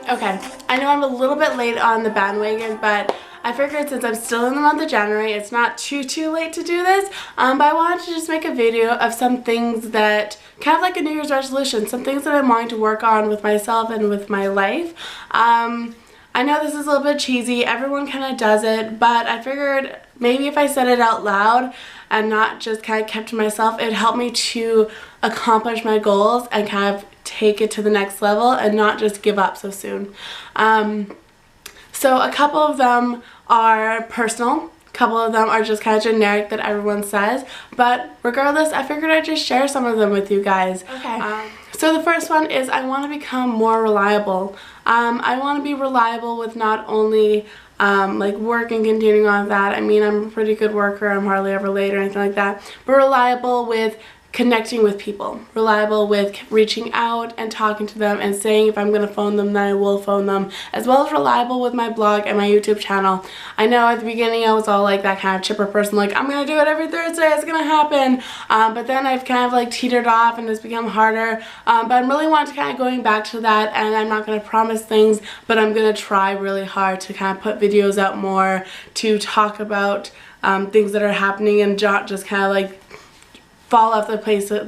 Okay, I know I'm a little bit late on the bandwagon, but I figured since I'm still in the month of January, it's not too late to do this, but I wanted to just make a video of some things that, kind of like a New Year's resolution, some things that I'm wanting to work on with myself and with my life. I know this is a little bit cheesy, everyone kind of does it, but I figured maybe if I said it out loud and not just kind of kept to myself, it'd help me to accomplish my goals and kind of take it to the next level and not just give up so soon. So a couple of them are personal, a couple of them are just kind of generic that everyone says, but regardless, I figured I'd just share some of them with you guys. Okay. So the first one is I want to become more reliable. I want to be reliable with not only like work and continuing on that. I mean, I'm a pretty good worker, I'm hardly ever late or anything like that, but reliable with connecting with people, reliable with reaching out and talking to them and saying if I'm going to phone them, then I will phone them, as well as reliable with my blog and my YouTube channel. I know at the beginning I was all like that kind of chipper person, like I'm going to do it every Thursday, it's going to happen, but then I've kind of like teetered off and it's become harder, but I'm really wanting to kind of going back to that, and I'm not going to promise things, but I'm going to try really hard to kind of put videos out more, to talk about things that are happening and not just kind of like fall off the face of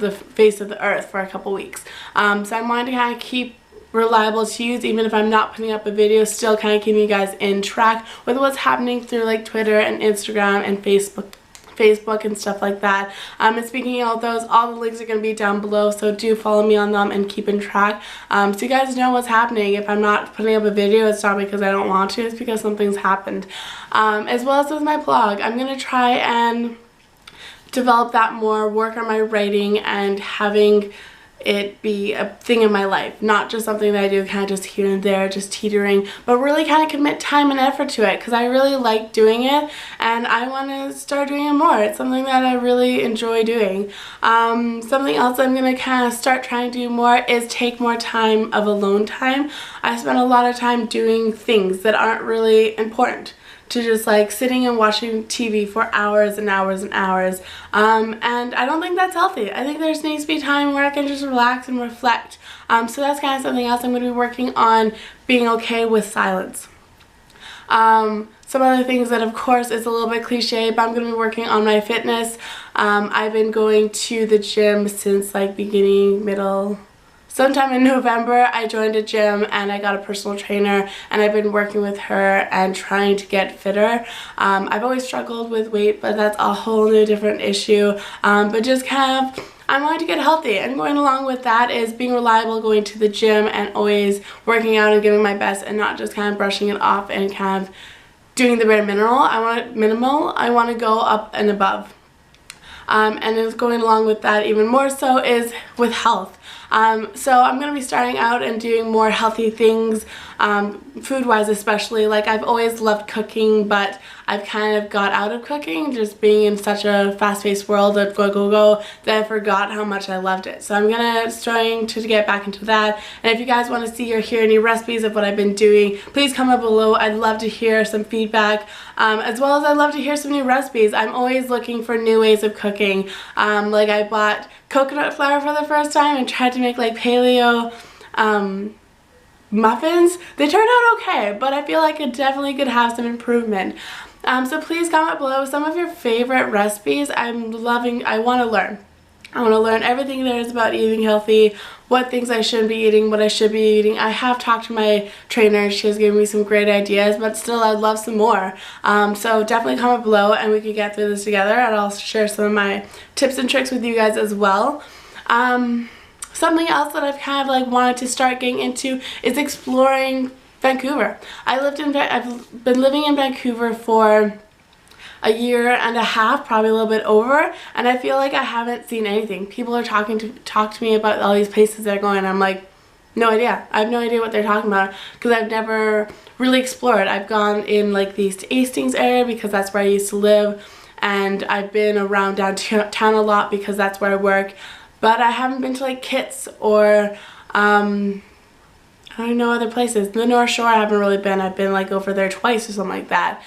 the earth for a couple weeks. So I'm wanting to kind of keep reliable to use, even if I'm not putting up a video, still kind of keeping you guys in track with what's happening through like Twitter and Instagram and Facebook and stuff like that. And speaking of those, all the links are going to be down below, so do follow me on them and keep in track, so you guys know what's happening. If I'm not putting up a video, it's not because I don't want to, it's because something's happened. As well as with my blog, I'm going to try and develop that more, work on my writing and having it be a thing in my life, not just something that I do kind of just here and there, just teetering, but really kind of commit time and effort to it because I really like doing it and I want to start doing it more. It's something that I really enjoy doing. Something else I'm going to kind of start trying to do more is take more time of alone time. I spend a lot of time doing things that aren't really important, to just like sitting and watching TV for hours and hours and hours, and I don't think that's healthy. I think there needs to be time where I can just relax and reflect, so that's kind of something else I'm going to be working on, being okay with silence. Some other things that of course is a little bit cliche, but I'm going to be working on my fitness. I've been going to the gym since like sometime in November. I joined a gym and I got a personal trainer and I've been working with her and trying to get fitter. I've always struggled with weight, but that's a whole new different issue, but just kind of I'm wanting to get healthy, and going along with that is being reliable, going to the gym and always working out and giving my best and not just kind of brushing it off and kind of doing the bare minimal. I want to go up and above. And it's going along with that even more so is with health. So I'm going to be starting out and doing more healthy things, food-wise especially. Like I've always loved cooking, but I've kind of got out of cooking, just being in such a fast-paced world of go, that I forgot how much I loved it. So I'm starting to get back into that. And if you guys want to see or hear any recipes of what I've been doing, please comment below. I'd love to hear some feedback, as well as I'd love to hear some new recipes. I'm always looking for new ways of cooking. Like I bought coconut flour for the first time and tried to make like paleo muffins. They turned out okay, but I feel like it definitely could have some improvement. So please comment below some of your favorite recipes. I want to learn. I want to learn everything there is about eating healthy, what things I shouldn't be eating, what I should be eating. I have talked to my trainer, she has given me some great ideas, but still I'd love some more. So definitely comment below and we can get through this together, and I'll share some of my tips and tricks with you guys as well. Something else that I've kind of like wanted to start getting into is exploring Vancouver. I've been living in Vancouver for a year and a half, probably a little bit over, and I feel like I haven't seen anything. People are talk to me about all these places they're going, and I'm like, no idea. I have no idea what they're talking about because I've never really explored. I've gone in like the East Hastings area because that's where I used to live, and I've been around downtown a lot because that's where I work, but I haven't been to like Kits or I don't know, other places. The North Shore I haven't really been. I've been like over there twice or something like that.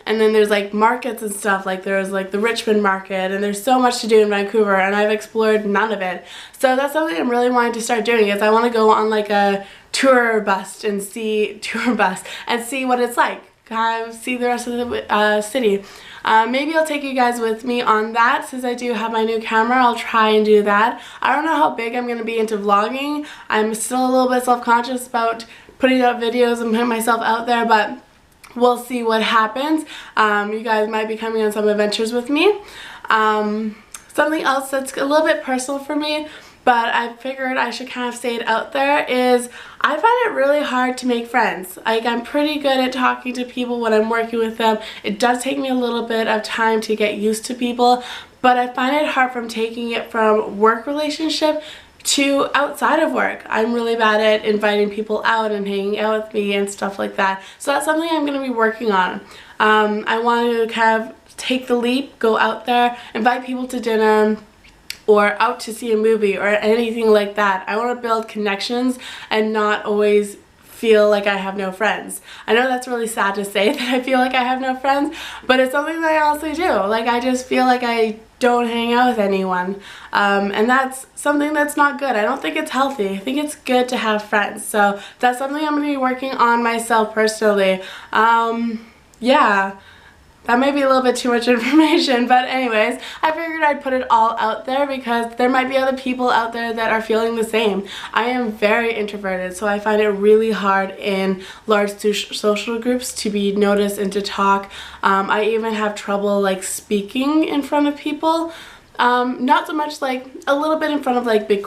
And then there's like markets and stuff, like there's like the Richmond market, and there's so much to do in Vancouver, and I've explored none of it. So that's something I'm really wanting to start doing, is I want to go on like a tour bus and see what it's like. Kind of see the rest of the city. Maybe I'll take you guys with me on that. Since I do have my new camera, I'll try and do that. I don't know how big I'm going to be into vlogging. I'm still a little bit self-conscious about putting out videos and putting myself out there, but we'll see what happens. You guys might be coming on some adventures with me. Something else that's a little bit personal for me, but I figured I should kind of say it out there, is I find it really hard to make friends. Like, I'm pretty good at talking to people when I'm working with them. It does take me a little bit of time to get used to people, but I find it hard from taking it from work relationship to outside of work. I'm really bad at inviting people out and hanging out with me and stuff like that. So that's something I'm going to be working on. I want to kind of take the leap, go out there, invite people to dinner, or out to see a movie or anything like that. I want to build connections and not always feel like I have no friends. I know that's really sad to say that I feel like I have no friends, but it's something that I honestly do. Like, I just feel like I don't hang out with anyone, and that's something that's not good. I don't think it's healthy. I think it's good to have friends. So that's something I'm going to be working on myself personally. Yeah. That may be a little bit too much information, but anyways, I figured I'd put it all out there because there might be other people out there that are feeling the same. I am very introverted, so I find it really hard in large social groups to be noticed and to talk. I even have trouble like speaking in front of people. Not so much like a little bit in front of like big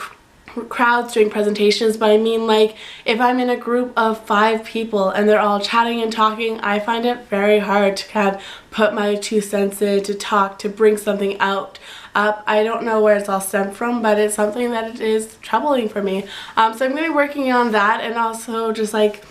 crowds doing presentations, but I mean, like, if I'm in a group of 5 people and they're all chatting and talking, I find it very hard to kind of put my 2 cents in, to talk, to bring something up. I don't know where it's all stemmed from, but it's something that it is troubling for me. So I'm going to be working on that, and also just like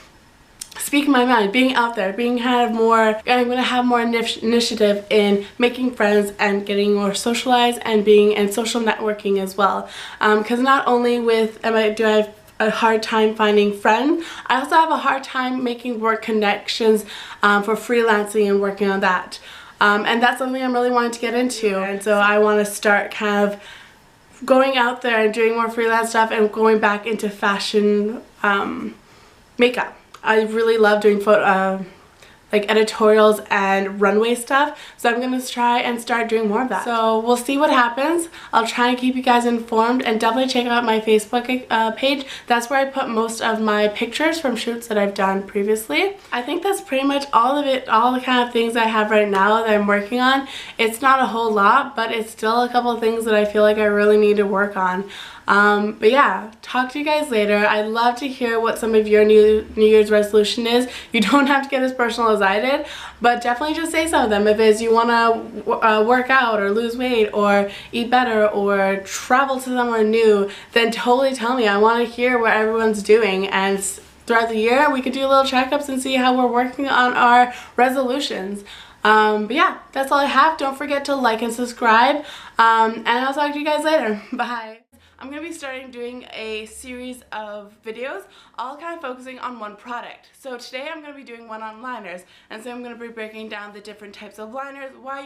speaking my mind, being out there, being kind of more, I'm going to have more initiative in making friends and getting more socialized and being in social networking as well. Because not only do I have a hard time finding friends, I also have a hard time making work connections for freelancing and working on that. And that's something I'm really wanting to get into. And so I want to start kind of going out there and doing more freelance stuff and going back into fashion makeup. I really love doing like editorials and runway stuff, so I'm gonna try and start doing more of that. So we'll see what happens. I'll try and keep you guys informed, and definitely check out my Facebook page. That's where I put most of my pictures from shoots that I've done previously. I think that's pretty much all of it, all the kind of things I have right now that I'm working on. It's not a whole lot, but it's still a couple of things that I feel like I really need to work on. But yeah, talk to you guys later. I'd love to hear what some of your New Year's resolution is. You don't have to get as personal as I did, but definitely just say some of them. If it's you want to work out or lose weight or eat better or travel to somewhere new, then totally tell me. I want to hear what everyone's doing, and throughout the year we could do little checkups and see how we're working on our resolutions. But yeah, that's all I have. Don't forget to like and subscribe, and I'll talk to you guys later. Bye. I'm going to be starting doing a series of videos, all kind of focusing on one product. So today I'm going to be doing one on liners, and so I'm going to be breaking down the different types of liners, why